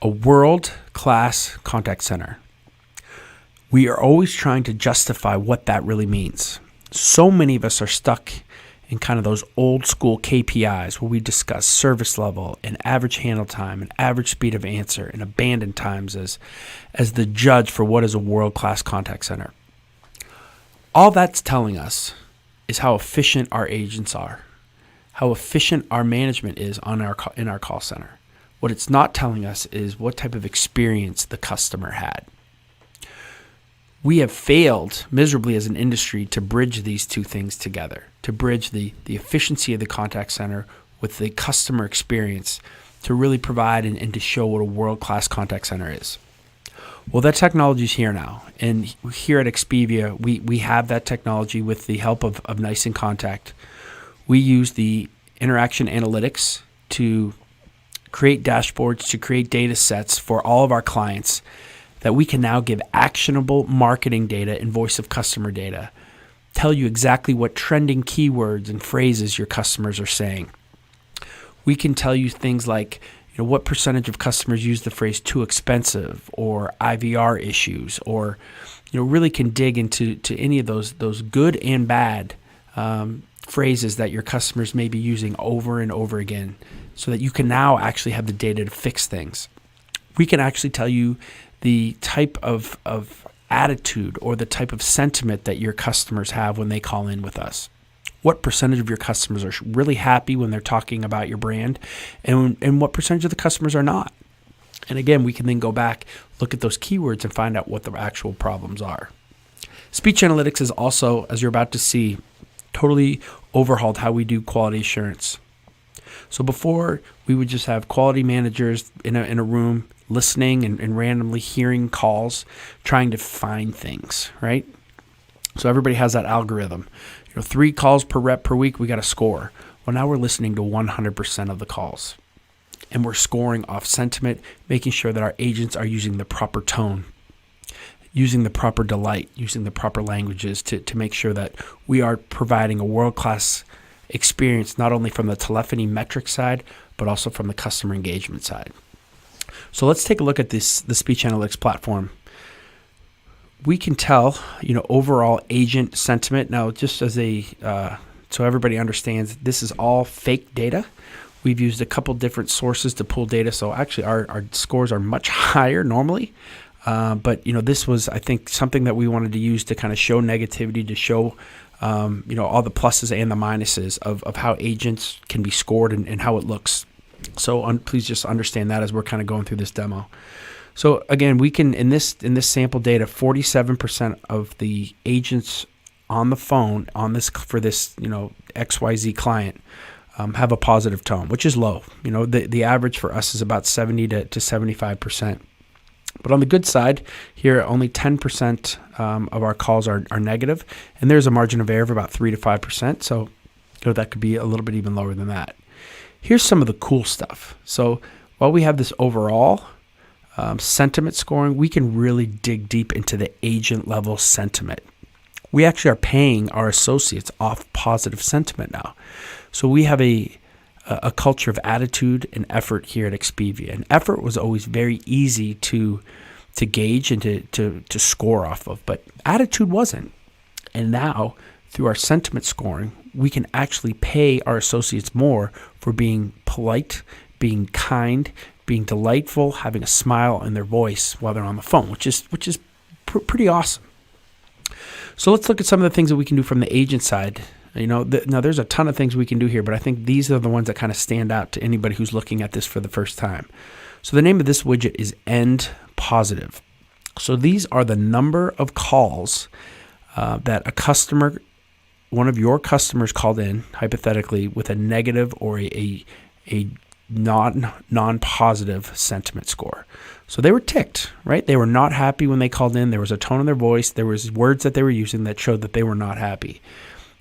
A world-class contact center. We are always trying to justify what that really means. So many of us are stuck in kind of those old school KPIs where we discuss service level and average handle time and average speed of answer and abandon times as the judge for what is a world-class contact center. All that's telling us is how efficient our agents are, how efficient our management is in our call center. What it's not telling us is what type of experience the customer had. We have failed miserably as an industry to bridge these two things together, to bridge the efficiency of the contact center with the customer experience to really provide and to show what a world-class contact center is. Well, that technology is here now. And here at Expivia, we have that technology with the help of Nice in Contact. We use the interaction analytics to create dashboards, to create data sets for all of our clients that we can now give actionable marketing data and voice of customer data, tell you exactly what trending keywords and phrases your customers are saying. We can tell you things like, what percentage of customers use the phrase too expensive or IVR issues, or really can dig into any of those good and bad phrases that your customers may be using over and over again, so that you can now actually have the data to fix things. We can actually tell you the type of attitude or the type of sentiment that your customers have when they call in with us. What percentage of your customers are really happy when they're talking about your brand, and what percentage of the customers are not. And again, we can then go back, look at those keywords, and find out what the actual problems are. Speech analytics is also, as you're about to see, totally overhauled how we do quality assurance. So before, we would just have quality managers in a room listening and randomly hearing calls, trying to find things, right? So everybody has that algorithm. 3 calls per rep per week, we got a score. Well, now we're listening to 100% of the calls. And we're scoring off sentiment, making sure that our agents are using the proper tone, using the proper delight, using the proper languages to make sure that we are providing a world-class experience, not only from the telephony metric side, but also from the customer engagement side. So let's take a look at the speech analytics platform. We can tell, overall agent sentiment. Now, just as so everybody understands, this is all fake data. We've used a couple different sources to pull data. So actually our scores are much higher normally. But this was, I think, something that we wanted to use to kind of show negativity, to show, all the pluses and the minuses of how agents can be scored and how it looks. So please just understand that as we're kind of going through this demo. So again, we can, in this sample data, 47% of the agents on the phone for this XYZ client have a positive tone, which is low. The average for us is about 70 to 75%. But on the good side, here only 10% of our calls are negative, and there's a margin of error of about 3 to 5%. So that could be a little bit even lower than that. Here's some of the cool stuff. So while we have this overall sentiment scoring, we can really dig deep into the agent level sentiment. We actually are paying our associates off positive sentiment now. So we have a culture of attitude and effort here at Expivia. And effort was always very easy to gauge and to score off of, but attitude wasn't. And now, through our sentiment scoring, we can actually pay our associates more for being polite, being kind, being delightful, having a smile in their voice while they're on the phone, which is pretty awesome. So let's look at some of the things that we can do from the agent side. Now there's a ton of things we can do here, but I think these are the ones that kind of stand out to anybody who's looking at this for the first time. So the name of this widget is End Positive. So these are the number of calls that one of your customers called in, hypothetically, with a negative or a non-positive sentiment score. So they were ticked, right? They were not happy when they called in. There was a tone in their voice. There was words that they were using that showed that they were not happy.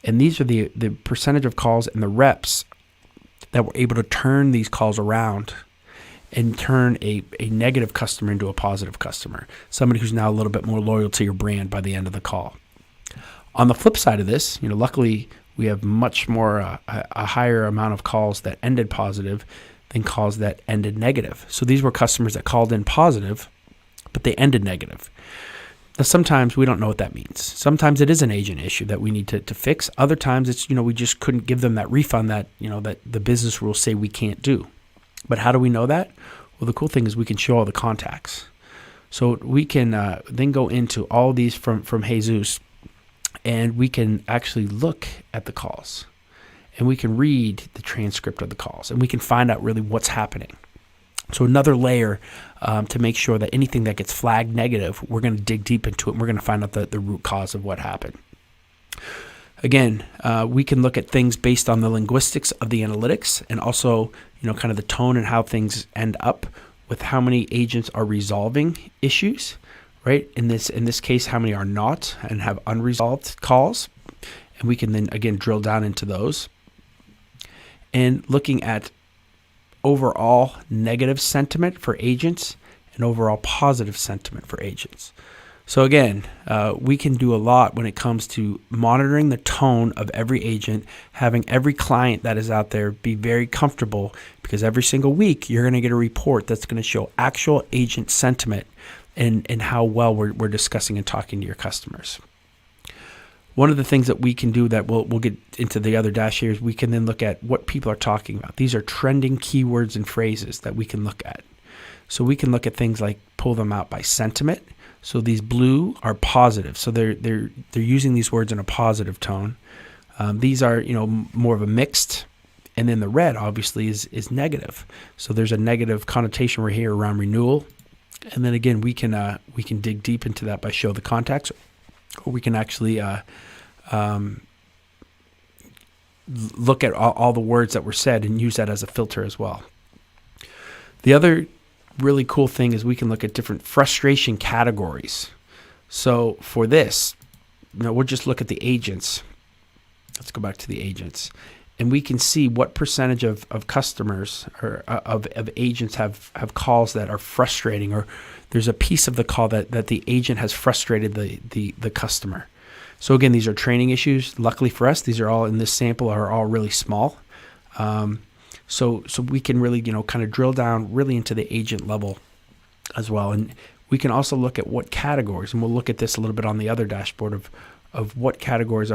And these are the percentage of calls and the reps that were able to turn these calls around and turn a negative customer into a positive customer, somebody who's now a little bit more loyal to your brand by the end of the call. On the flip side of this, luckily we have much more a higher amount of calls that ended positive than calls that ended negative. So these were customers that called in positive, but they ended negative. Now, sometimes we don't know what that means. Sometimes it is an agent issue that we need to fix. Other times it's, we just couldn't give them that refund that, that the business rules say we can't do. But how do we know that? Well, the cool thing is we can show all the contacts. So we can then go into all these from Jesus, and we can actually look at the calls, and we can read the transcript of the calls, and we can find out really what's happening. So another layer to make sure that anything that gets flagged negative, we're going to dig deep into it, and we're going to find out the root cause of what happened. Again, we can look at things based on the linguistics of the analytics, and also, kind of the tone and how things end up with how many agents are resolving issues, right? In this case, how many are not and have unresolved calls. And we can then, again, drill down into those. And looking at overall negative sentiment for agents and overall positive sentiment for agents. So again, we can do a lot when it comes to monitoring the tone of every agent, having every client that is out there be very comfortable, because every single week you're going to get a report that's going to show actual agent sentiment and how well we're discussing and talking to your customers. One of the things that we can do that we'll get into the other dash here is we can then look at what people are talking about. These are trending keywords and phrases that we can look at. So we can look at things like pull them out by sentiment. So these blue are positive. So they're using these words in a positive tone. These are more of a mixed, and then the red obviously is negative. So there's a negative connotation right here around renewal. And then again, we can dig deep into that by show the contacts, or we can actually look at all the words that were said and use that as a filter as well. The other really cool thing is we can look at different frustration categories. So for this, we'll just look at the agents. Let's go back to the agents. And we can see what percentage of customers or of agents have calls that are frustrating, or there's a piece of the call that the agent has frustrated the customer. So again, these are training issues. Luckily for us, these are all in this sample are all really small. So we can really, kind of drill down really into the agent level as well. And we can also look at what categories, and we'll look at this a little bit on the other dashboard of what categories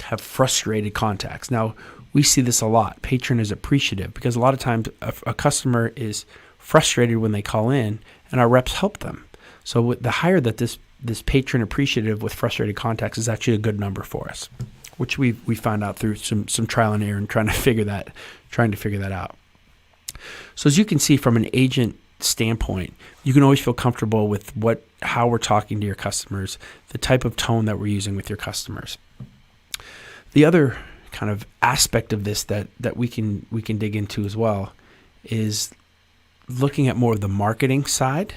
have frustrated contacts. Now, we see this a lot. Patron is appreciative, because a lot of times a customer is frustrated when they call in, and our reps help them. So the higher that this patron appreciative with frustrated contacts is actually a good number for us, which we found out through some trial and error and trying to figure that out. So as you can see from an agent standpoint, you can always feel comfortable with how we're talking to your customers, the type of tone that we're using with your customers. The other kind of aspect of this that we can dig into as well is looking at more of the marketing side,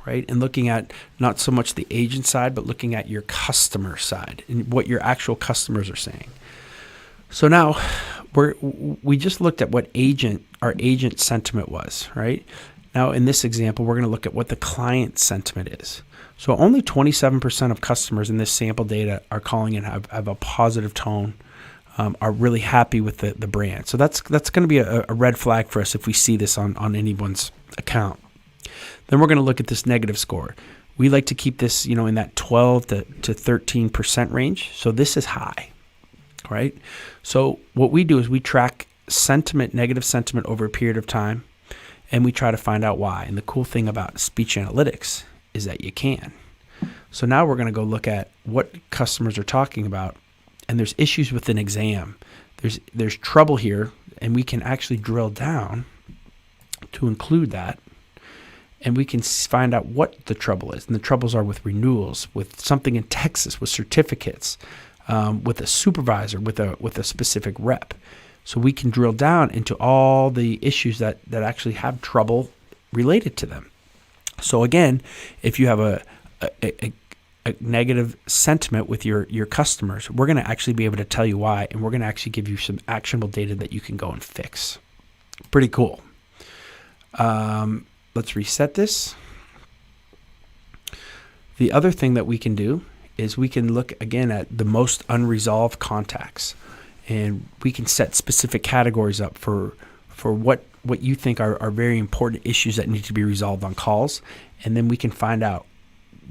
right? And looking at not so much the agent side, but looking at your customer side and what your actual customers are saying. So now we just looked at what our agent sentiment was, right? Now in this example, we're going to look at what the client sentiment is. So only 27% of customers in this sample data are calling in have a positive tone, are really happy with the brand. So that's going to be a red flag for us if we see this on anyone's account. Then we're going to look at this negative score. We like to keep this, in that 12 to 13% range. So this is high, right? So what we do is we track negative sentiment over a period of time, and we try to find out why. And the cool thing about speech analytics is that you can. So now we're going to go look at what customers are talking about, and there's issues with an exam. There's trouble here, and we can actually drill down to include that, and we can find out what the trouble is. And the troubles are with renewals, with something in Texas, with certificates, with a supervisor, with a specific rep. So we can drill down into all the issues that actually have trouble related to them. So again, if you have a negative sentiment with your customers, we're going to actually be able to tell you why, and we're going to actually give you some actionable data that you can go and fix. Pretty cool. Let's reset this. The other thing that we can do is we can look again at the most unresolved contacts, and we can set specific categories up for for what you think are very important issues that need to be resolved on calls, and then we can find out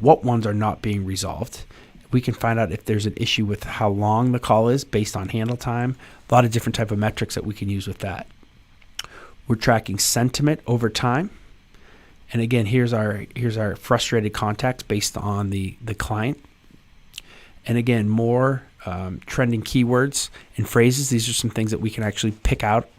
what ones are not being resolved. We can find out if there's an issue with how long the call is based on handle time. A lot of different type of metrics that we can use with that. We're tracking sentiment over time. And again, here's our frustrated contacts based on the client. And again, more trending keywords and phrases. These are some things that we can actually pick out.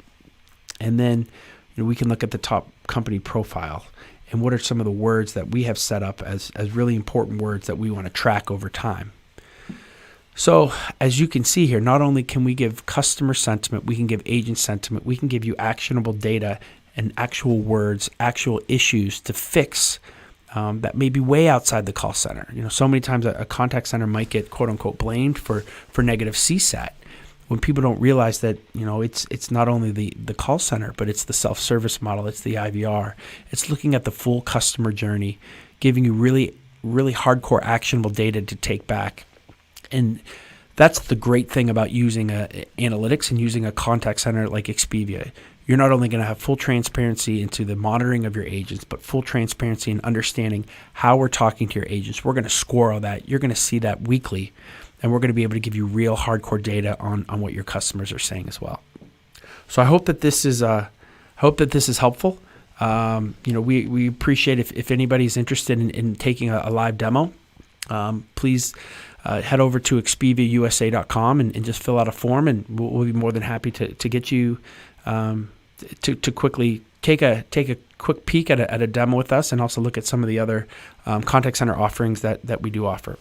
And then we can look at the top company profile and what are some of the words that we have set up as really important words that we want to track over time. So as you can see here, not only can we give customer sentiment, we can give agent sentiment, we can give you actionable data and actual words, actual issues to fix that may be way outside the call center. So many times a contact center might get quote unquote blamed for negative CSAT, when people don't realize that it's not only the call center, but it's the self-service model, it's the IVR, it's looking at the full customer journey, giving you really, really hardcore actionable data to take back. And that's the great thing about using analytics and using a contact center like Expivia. You're not only going to have full transparency into the monitoring of your agents, but full transparency in understanding how we're talking to your agents. We're going to score all that. You're going to see that weekly. And we're going to be able to give you real hardcore data on what your customers are saying as well. So I hope that this is helpful. We appreciate if anybody's interested in taking a live demo. Please head over to expiviausa.com and just fill out a form, and we'll be more than happy to get you to quickly take a quick peek at a demo with us, and also look at some of the other contact center offerings that we do offer.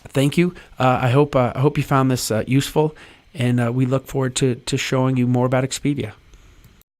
Thank you. I hope you found this useful, and we look forward to showing you more about Expivia.